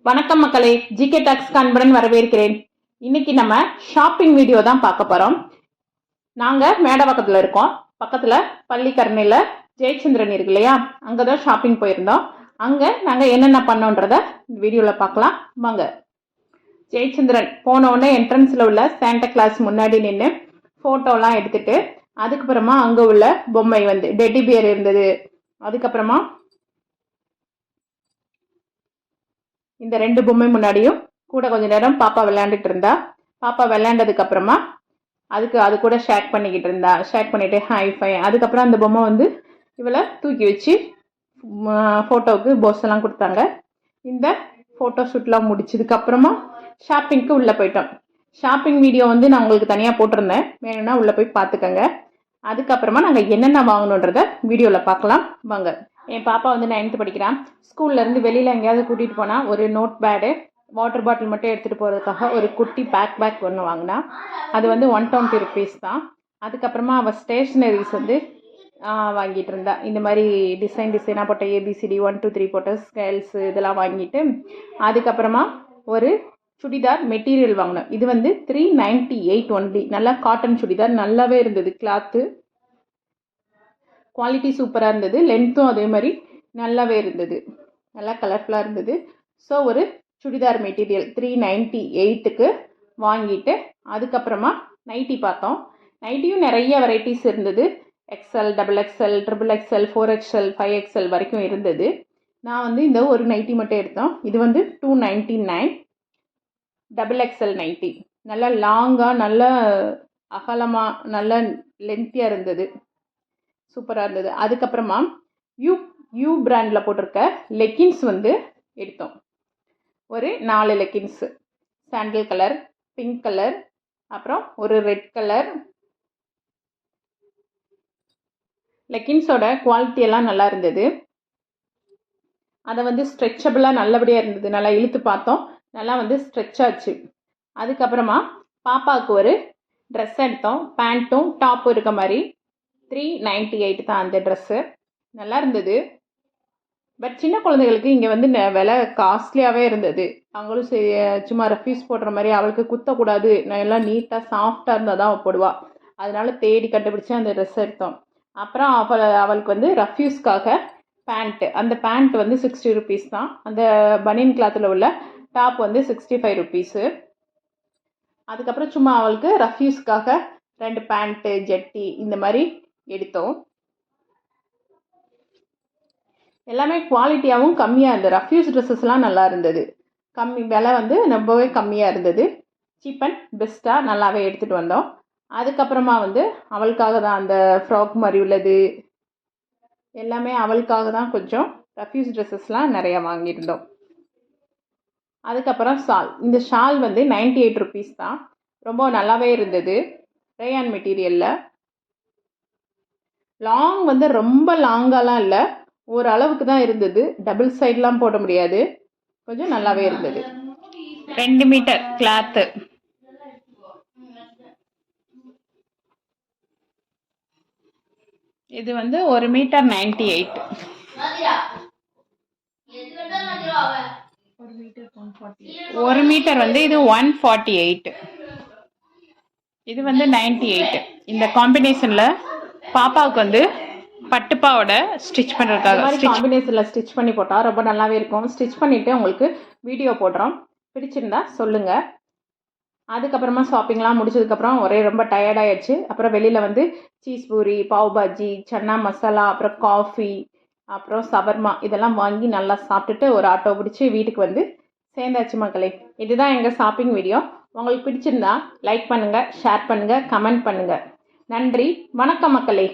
வணக்கம் மக்களே, GK tax அன்புடன் வரவேற்கிறேன். இன்னைக்கு நம்ம ஷாப்பிங் வீடியோ தான் பார்க்க போறோம். நாங்க மேடவாக்கத்துல இருக்கோம். பக்கத்துல பள்ளிக்கரணையில ஜெயச்சந்திரன் இருக்கு இல்லையா, அங்கதான் ஷாப்பிங் போயிருந்தோம். அங்க நாங்க என்னென்ன பண்ணோன்றத வீடியோல பார்க்கலாம் வாங்க. ஜெயச்சந்திரன் போன உடனே என்ட்ரன்ஸ்ல உள்ள சாண்டா கிளாஸ் முன்னாடி நின்று போட்டோலாம் எடுத்துட்டு, அதுக்கப்புறமா அங்க உள்ள பொம்மை வந்து டெட்டி பியர் இருந்தது. அதுக்கப்புறமா இந்த ரெண்டு பொம்மை முன்னாடியும் கூட கொஞ்ச நேரம் பாப்பா விளையாண்டுட்டு இருந்தா. பாப்பா விளையாண்டதுக்கு அப்புறமா அது கூட ஷேக் பண்ணிக்கிட்டு இருந்தா. ஷேக் பண்ணிட்டு ஹை ஃபை. அதுக்கப்புறம் அந்த பொம்மை வந்து இவளை தூக்கி வச்சு ஃபோட்டோவுக்கு போஸ் எல்லாம் கொடுத்தாங்க. இந்த ஃபோட்டோ ஷூட்லாம் முடிச்சதுக்கு அப்புறமா ஷாப்பிங்க்கு உள்ளே போயிட்டோம். ஷாப்பிங் வீடியோ வந்து நான் உங்களுக்கு தனியாக போட்டிருந்தேன், வேணும்னா உள்ளே போய் பார்த்துக்கங்க. அதுக்கப்புறமா நாங்கள் என்னென்ன வாங்கணுன்றத வீடியோவில் பார்க்கலாம் வாங்க. என் பாப்பா வந்து 9th படிக்கிறான். ஸ்கூல்லேருந்து வெளியில் எங்கேயாவது கூட்டிகிட்டு போனால் ஒரு நோட் பேடு, வாட்டர் பாட்டில் மட்டும் எடுத்துகிட்டு போகிறதுக்காக ஒரு குட்டி பேக் ஒன்று வாங்கினா. அது வந்து 120 rupees தான். அதுக்கப்புறமா அவள் ஸ்டேஷ்னரிஸ் வந்து வாங்கிட்டு இருந்தா. இந்த மாதிரி டிசைனாக போட்ட ABCD 1 2 3 போட்ட ஸ்கேல்ஸு இதெல்லாம் வாங்கிட்டு, அதுக்கப்புறமா ஒரு சுடிதார் மெட்டீரியல் வாங்கினோம். இது வந்து 398 ஒன்லி. நல்லா காட்டன் சுடிதார், நல்லாவே இருந்தது. கிளாத்து குவாலிட்டி சூப்பராக இருந்தது. லென்த்தும் அதே மாதிரி நல்லாவே இருந்தது, நல்லா கலர்ஃபுல்லாக இருந்தது. ஸோ ஒரு சுடிதார் மெட்டீரியல் 398க்கு வாங்கிட்டு, அதுக்கப்புறமா நைட்டி பார்த்தோம். நைட்டியும் நிறைய வெரைட்டிஸ் இருந்தது. XL, XXL, XXXL, 4XL, 5XL வரைக்கும் இருந்தது. நான் வந்து இந்த ஒரு நைட்டி மட்டும் எடுத்தோம். இது வந்து 299. XXL நைட்டி நல்லா லாங்காக, நல்ல அகலமாக, நல்ல லென்த்தியாக இருந்தது, சூப்பராக இருந்தது. அதுக்கப்புறமா யூ பிராண்டில் போட்டிருக்க லெக்கின்ஸ் வந்து எடுத்தோம். ஒரு 4 லெக்கின்ஸு, சாண்டில் கலர், பிங்க் கலர், அப்புறம் ஒரு ரெட் கலர். லெக்கின்ஸோட குவாலிட்டியெல்லாம் நல்லா இருந்தது. அதை வந்து ஸ்ட்ரெச்சபிளாக நல்லபடியாக இருந்தது. நல்லா இழுத்து பார்த்தோம், நல்லா வந்து ஸ்ட்ரெச் ஆச்சு. அதுக்கப்புறமா பாப்பாவுக்கு ஒரு ட்ரெஸ் எடுத்தோம். பேண்ட்டும் டாப்பும் இருக்க மாதிரி 398 தான் அந்த ட்ரெஸ்ஸு. நல்லா இருந்தது. பட் சின்ன குழந்தைகளுக்கு இங்கே வந்து விலை காஸ்ட்லியாகவே இருந்தது. அவங்களும் சும்மா ரெஃப்யூஸ் போடுற மாதிரி, அவளுக்கு குத்தக்கூடாது, எல்லாம் நீட்டாக சாஃப்டாக இருந்தால் தான் அவள் போடுவாள். அதனால தேடி கண்டுபிடிச்சி அந்த ட்ரெஸ் எடுத்தோம். அப்புறம் அவளுக்கு வந்து ரஃப்யூஸ்க்காக பேண்ட்டு, அந்த பேண்ட் வந்து 60 rupees தான். அந்த பனியன் கிளாத்தில் உள்ள டாப் வந்து 65 rupees. அதுக்கப்புறம் சும்மா அவளுக்கு ரஃப்யூஸ்க்காக 2 பேண்ட்டு, ஜெட்டி இந்த மாதிரி எடுத்தோம். எல்லாமே குவாலிட்டியாகவும் கம்மியாக இருந்தது. ரஃப்யூஸ் ட்ரெஸ்ஸஸ்லாம் நல்லா இருந்தது. விலை வந்து ரொம்பவே கம்மியாக இருந்தது. சீப் அண்ட் பெஸ்ட்டாக நல்லாவே எடுத்துகிட்டு வந்தோம். அதுக்கப்புறமா வந்து அவளுக்காக தான் அந்த ஃப்ராக் மாதிரி உள்ளது எல்லாமே அவளுக்காக தான் கொஞ்சம் ரஃப்யூஸ் ட்ரெஸ்ஸஸ்லாம் நிறையா வாங்கியிருந்தோம். அதுக்கப்புறம் இந்த ஷால் வந்து 98 rupees தான். ரொம்ப நல்லாவே இருந்தது. ரேயான் மெட்டீரியலில் லாங் வந்து ரொம்ப லாங்காலாம் இல்லை, ஓரளவுக்கு தான் இருந்தது. டபுள் சைட்லாம் போட முடியாது, கொஞ்சம் நல்லாவே இருந்தது. 2 மீட்டர் கிளாத்து. இது வந்து 1 மீட்டர் 98. 1 மீட்டர் வந்து இது 148. இது வந்து 98. இந்த காம்பினேஷனில் பாப்பாவுக்கு வந்து பட்டுப்பாவோட ஸ்டிச் பண்ணுறதுக்காக காம்பினேஷனில் ஸ்டிச் பண்ணி போட்டால் ரொம்ப நல்லாவே இருக்கும். ஸ்டிச் பண்ணிவிட்டு உங்களுக்கு வீடியோ போடுறோம், பிடிச்சிருந்தா சொல்லுங்கள். அதுக்கப்புறமா ஷாப்பிங்லாம் முடிச்சதுக்கப்புறம் ஒரே ரொம்ப டயர்டாகிடுச்சு. அப்புறம் வெளியில் வந்து சீஸ் பூரி, பாவ் பாஜி, சன்னா மசாலா, அப்புறம் காஃபி, அப்புறம் சவர்மா இதெல்லாம் வாங்கி நல்லா சாப்பிட்டுட்டு ஒரு ஆட்டோ பிடிச்சி வீட்டுக்கு வந்து சேர்ந்தாச்சு மக்களே. இதுதான் எங்கள் ஷாப்பிங் வீடியோ. உங்களுக்கு பிடிச்சிருந்தா லைக் பண்ணுங்கள், ஷேர் பண்ணுங்கள், கமெண்ட் பண்ணுங்கள். நன்றி, வணக்கம் மக்களே.